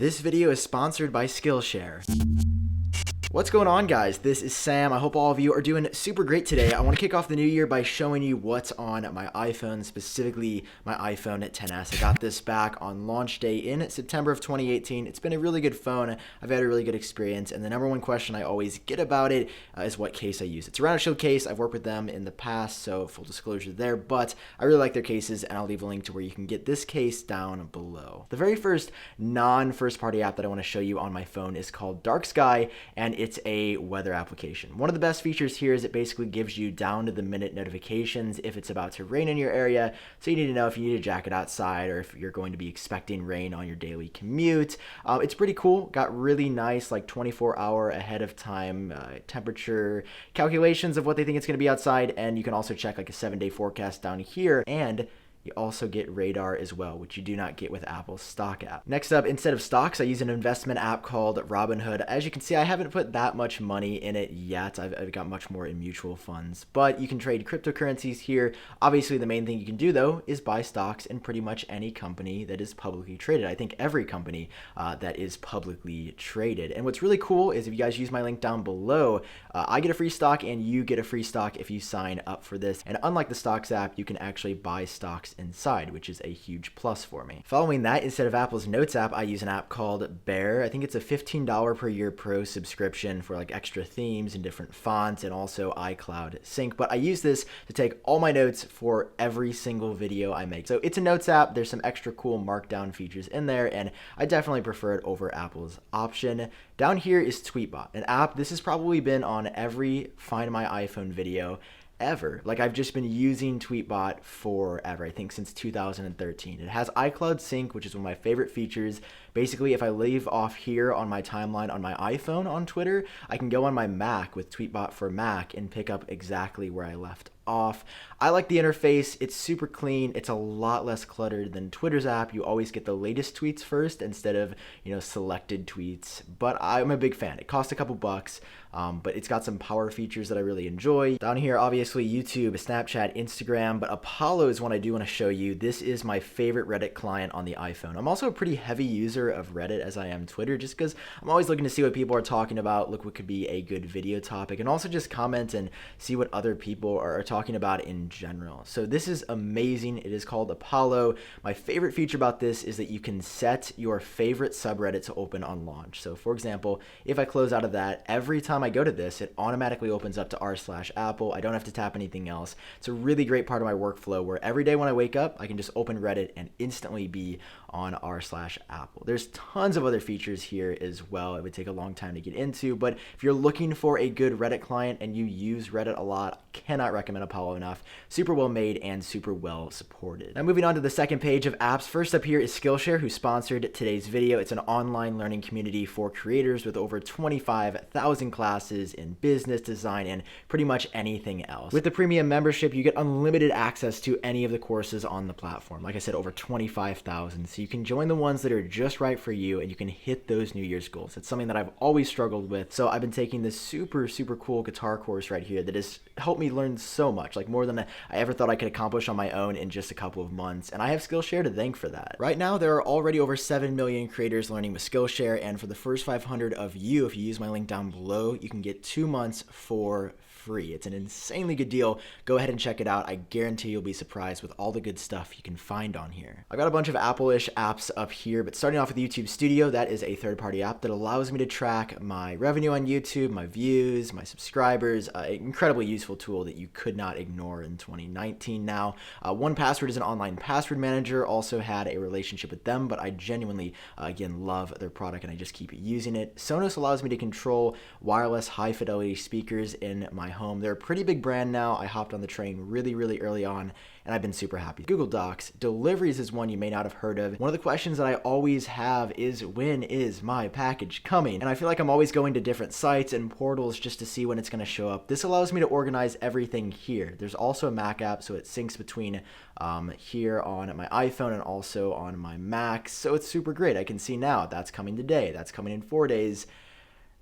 This video is sponsored by Skillshare. What's going on, guys? This is Sam. I hope all of you are doing super great today. I want to kick off the new year by showing you what's on my iPhone, specifically my iPhone XS. I got this back on launch day in September of 2018. It's been a really good phone. I've had a really good experience, and the number one question I always get about it is what case I use. It's a round shield case. I've worked with them in the past, so full disclosure there, but I really like their cases, and I'll leave a link to where you can get this case down below. The very first non-first party app that I want to show you on my phone is called Dark Sky, and it's a weather application. One of the best features here is it basically gives you down to the minute notifications if it's about to rain in your area, so you need to know if you need a jacket outside or if you're going to be expecting rain on your daily commute. It's pretty cool. Got really nice like 24-hour ahead of time temperature calculations of what they think it's going to be outside, and you can also check like a 7-day forecast down here, and you also get radar as well, which you do not get with Apple's stock app. Next up, instead of stocks, I use an investment app called Robinhood. As you can see, I haven't put that much money in it yet. I've got much more in mutual funds, but you can trade cryptocurrencies here. Obviously, the main thing you can do though is buy stocks in pretty much any company that is publicly traded. I think every company that is publicly traded. And what's really cool is if you guys use my link down below, I get a free stock and you get a free stock if you sign up for this. And unlike the stocks app, you can actually buy stocks inside, which is a huge plus for me. Following that, instead of Apple's Notes app, I use an app called Bear. I think it's a $15 per year pro subscription for like extra themes and different fonts and also iCloud sync. But I use this to take all my notes for every single video I make. So it's a Notes app. There's some extra cool markdown features in there, and I definitely prefer it over Apple's option. Down here is Tweetbot, an app. This has probably been on every Find My iPhone video ever. Like, I've just been using Tweetbot forever, I think since 2013. It has iCloud sync, which is one of my favorite features. Basically, if I leave off here on my timeline on my iPhone on Twitter, I can go on my Mac with Tweetbot for Mac and pick up exactly where I left off. I like the interface. It's super clean. It's a lot less cluttered than Twitter's app. You always get the latest tweets first instead of, selected tweets. But I'm a big fan. It costs a couple bucks, but it's got some power features that I really enjoy. Down here, obviously, YouTube, Snapchat, Instagram, but Apollo is one I do want to show you. This is my favorite Reddit client on the iPhone. I'm also a pretty heavy user of Reddit as I am Twitter, just because I'm always looking to see what people are talking about, look what could be a good video topic, and also just comment and see what other people are talking about in general. So this is amazing. It is called Apollo. My favorite feature about this is that you can set your favorite subreddit to open on launch. So for example, if I close out of that, every time I go to this, it automatically opens up to r/Apple. I don't have to tap anything else. It's a really great part of my workflow where every day when I wake up, I can just open Reddit and instantly be on r/Apple. There's tons of other features here as well. It would take a long time to get into, but if you're looking for a good Reddit client and you use Reddit a lot, I cannot recommend Apollo enough. Super well made and super well supported. Now moving on to the second page of apps. First up here is Skillshare, who sponsored today's video. It's an online learning community for creators with over 25,000 classes in business, design, and pretty much anything else. With the premium membership, you get unlimited access to any of the courses on the platform. Like I said, over 25,000. So you can join the ones that are just right for you, and you can hit those New Year's goals. It's something that I've always struggled with. So I've been taking this super cool guitar course right here that has helped me learn so much, like more than I ever thought I could accomplish on my own in just a couple of months. And I have Skillshare to thank for that. Right now, there are already over 7 million creators learning with Skillshare. And for the first 500 of you, if you use my link down below, you can get 2 months for free. It's an insanely good deal. Go ahead and check it out. I guarantee you'll be surprised with all the good stuff you can find on here. I've got a bunch of Apple-ish apps up here, but starting off with YouTube Studio, that is a third-party app that allows me to track my revenue on YouTube, my views, my subscribers. Incredibly useful tool that you could not ignore in 2019 now. 1Password is an online password manager. Also had a relationship with them, but I genuinely, again, love their product and I just keep using it. Sonos allows me to control wireless high-fidelity speakers in my home. They're a pretty big brand now. I hopped on the train really early on, and I've been super happy. Google Docs. Deliveries is one you may not have heard of. One of the questions that I always have is, when is my package coming? And I feel like I'm always going to different sites and portals just to see when it's going to show up. This allows me to organize everything here. There's also a Mac app, so it syncs between here on my iPhone and also on my Mac, so it's super great. I can see now that's coming today, that's coming in 4 days.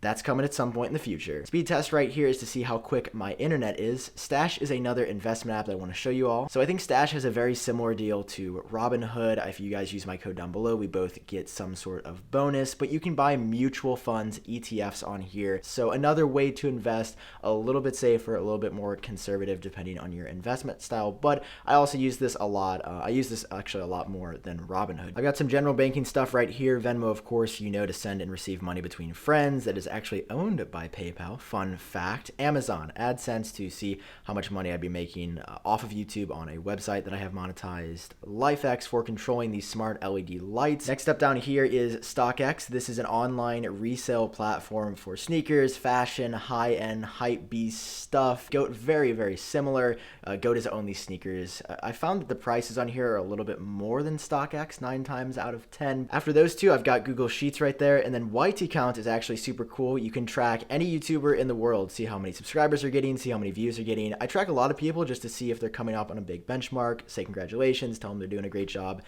That's coming at some point in the future. Speed test right here is to see how quick my internet is. Stash is another investment app that I want to show you all. So I think Stash has a very similar deal to Robinhood. If you guys use my code down below, we both get some sort of bonus, but you can buy mutual funds, ETFs on here. So another way to invest, a little bit safer, a little bit more conservative depending on your investment style. But I also use this a lot. I use this actually a lot more than Robinhood. I've got some general banking stuff right here. Venmo, of course, to send and receive money between friends. That is actually owned by PayPal. Fun fact. Amazon, AdSense to see how much money I'd be making off of YouTube on a website that I have monetized. LifeX for controlling these smart LED lights. Next up down here is StockX. This is an online resale platform for sneakers, fashion, high-end, hype-beast stuff. GOAT, very, very similar. GOAT has owned these sneakers. I found that the prices on here are a little bit more than StockX, 9 times out of 10. After those two, I've got Google Sheets right there, and then YT Count is actually super cool. You can track any YouTuber in the world, see how many subscribers they're getting, see how many views they're getting. I track a lot of people just to see if they're coming up on a big benchmark, say congratulations, tell them they're doing a great job.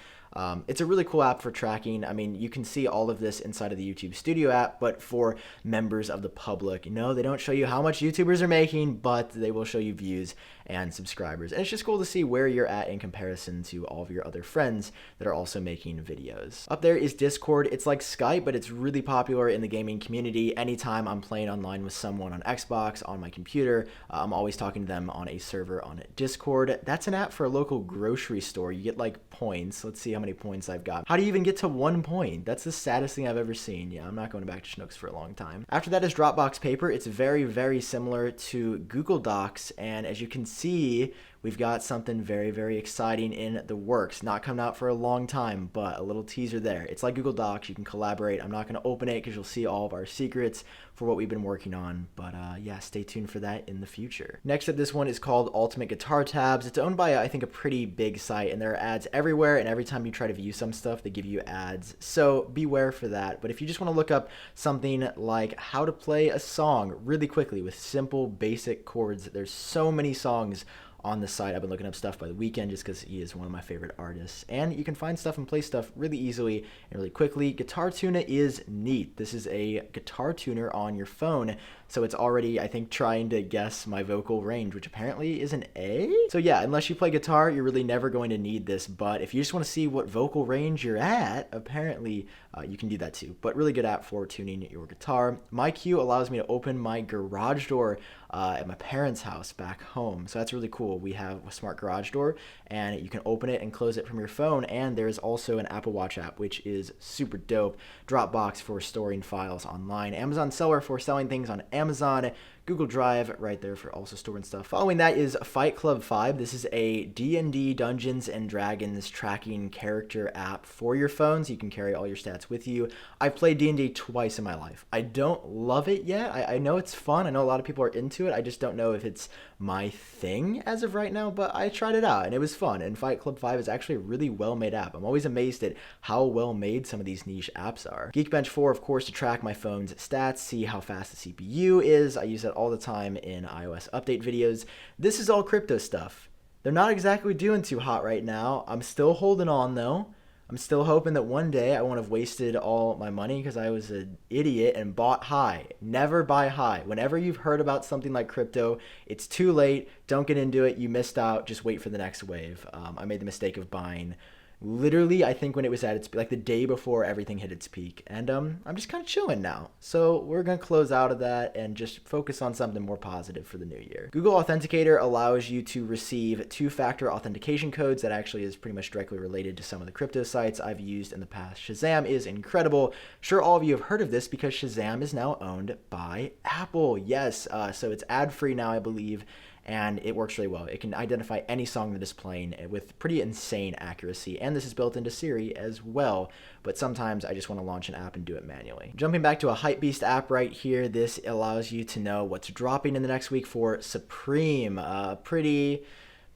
It's a really cool app for tracking. I mean, you can see all of this inside of the YouTube Studio app, but for members of the public, they don't show you how much YouTubers are making, but they will show you views and subscribers. And it's just cool to see where you're at in comparison to all of your other friends that are also making videos. Up there is Discord. It's like Skype, but it's really popular in the gaming community. Anytime I'm playing online with someone on Xbox, on my computer, I'm always talking to them on a server on Discord. That's an app for a local grocery store. You get like points. Let's see how many points I've got. How do you even get to 1 point? That's the saddest thing I've ever seen. Yeah, I'm not going back to Schnooks for a long time. After that is Dropbox Paper. It's very, very similar to Google Docs, and as you can see, we've got something very, very exciting in the works. Not coming out for a long time, but a little teaser there. It's like Google Docs. You can collaborate. I'm not going to open it because you'll see all of our secrets for what we've been working on. But yeah, stay tuned for that in the future. Next up, this one is called Ultimate Guitar Tabs. It's owned by, I think, a pretty big site, and there are ads everywhere, and every time you try to view some stuff, they give you ads. So beware for that. But if you just want to look up something like how to play a song really quickly with simple, basic chords, there's so many songs on the site. I've been looking up stuff by the weekend just because he is one of my favorite artists. And you can find stuff and play stuff really easily and really quickly. Guitar Tuner is neat. This is a guitar tuner on your phone. So it's already, I think, trying to guess my vocal range, which apparently is an A. So yeah, unless you play guitar, you're really never going to need this. But if you just want to see what vocal range you're at, apparently you can do that too. But really good app for tuning your guitar. MyQ allows me to open my garage door at my parents' house back home. So that's really cool. We have a smart garage door, and you can open it and close it from your phone. And there's also an Apple Watch app, which is super dope. Dropbox for storing files online. Amazon Seller for selling things on Amazon. Google Drive right there for also storing stuff. Following that is Fight Club 5. This is a D&D Dungeons and Dragons tracking character app for your phones. You can carry all your stats with you. I've played D&D twice in my life. I don't love it yet. I know it's fun. I know a lot of people are into it. I just don't know if it's my thing as of right now, but I tried it out and it was fun. And Fight Club 5 is actually a really well-made app. I'm always amazed at how well-made some of these niche apps are. Geekbench 4, of course, to track my phone's stats, see how fast the CPU is. I use it all the time in iOS update videos. This is all crypto stuff. They're not exactly doing too hot right now. I'm still holding on though. I'm still hoping that one day I won't have wasted all my money because I was an idiot and bought high. Never buy high. Whenever you've heard about something like crypto, it's too late. Don't get into it. You missed out. Just wait for the next wave. I made the mistake of buying literally, I think when it was at its, like the day before everything hit its peak. And I'm just kind of chilling now. So we're going to close out of that and just focus on something more positive for the new year. Google Authenticator allows you to receive two-factor authentication codes. That actually is pretty much directly related to some of the crypto sites I've used in the past. Shazam is incredible. Sure, all of you have heard of this because Shazam is now owned by Apple. Yes, so it's ad-free now, I believe. And it works really well. It can identify any song that is playing with pretty insane accuracy. And this is built into Siri as well. But sometimes I just want to launch an app and do it manually. Jumping back to a Hypebeast app right here, this allows you to know what's dropping in the next week for Supreme.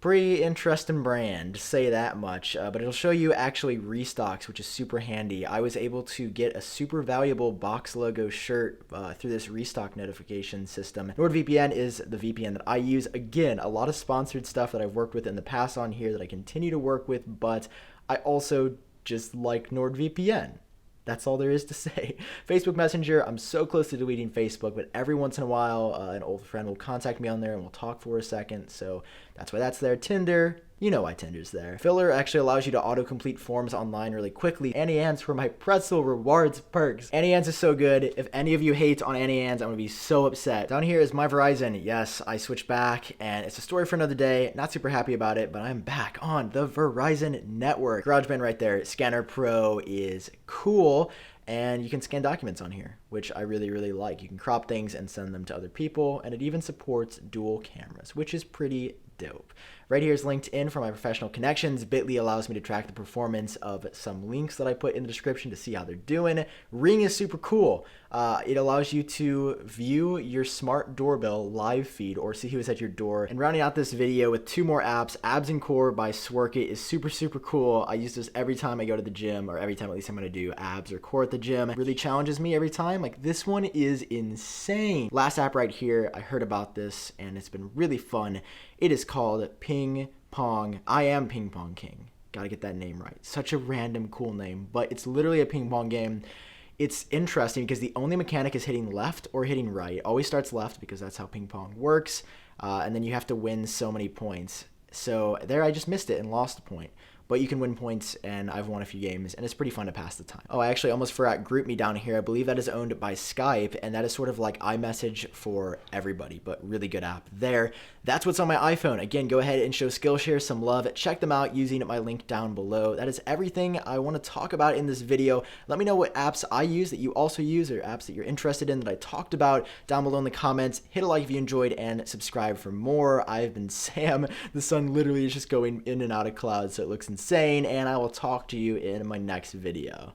Pretty interesting brand, to say that much, but it'll show you actually restocks, which is super handy. I was able to get a super valuable box logo shirt through this restock notification system. NordVPN is the VPN that I use. Again, a lot of sponsored stuff that I've worked with in the past on here that I continue to work with, but I also just like NordVPN. That's all there is to say. Facebook Messenger, I'm so close to deleting Facebook, but every once in a while, an old friend will contact me on there and we'll talk for a second. So that's why that's there. Tinder, you know why Tinder's there. Filler actually allows you to autocomplete forms online really quickly. Annie Ann's for my pretzel rewards perks. Annie Ann's is so good. If any of you hate on Annie Ann's, I'm gonna be so upset. Down here is my Verizon. Yes, I switched back and it's a story for another day. Not super happy about it, but I'm back on the Verizon network. GarageBand right there. Scanner Pro is cool. And you can scan documents on here, which I really, really like. You can crop things and send them to other people, and it even supports dual cameras, which is pretty dope. Right here is LinkedIn for my professional connections. Bitly allows me to track the performance of some links that I put in the description to see how they're doing. Ring is super cool. It allows you to view your smart doorbell live feed or see who is at your door. And rounding out this video with two more apps, Abs and Core by Sworkit is super, super cool. I use this every time I go to the gym, or every time at least I'm going to do abs or core at the gym. It really challenges me every time. Like, this one is insane. Last app right here, I heard about this and it's been really fun. It is called Ping Pong. I am Ping Pong King. Gotta get that name right. Such a random cool name, but it's literally a ping pong game. It's interesting because the only mechanic is hitting left or hitting right. It always starts left because that's how ping pong works. And then you have to win so many points. So there I just missed it and lost a point. But you can win points, and I've won a few games, and it's pretty fun to pass the time. Oh, I actually almost forgot GroupMe down here. I believe that is owned by Skype, and that is sort of like iMessage for everybody, but really good app there. That's what's on my iPhone. Again, go ahead and show Skillshare some love. Check them out using my link down below. That is everything I want to talk about in this video. Let me know what apps I use that you also use, or apps that you're interested in that I talked about down below in the comments. Hit a like if you enjoyed, and subscribe for more. I've been Sam. The sun literally is just going in and out of clouds, so it looks insane, and I will talk to you in my next video.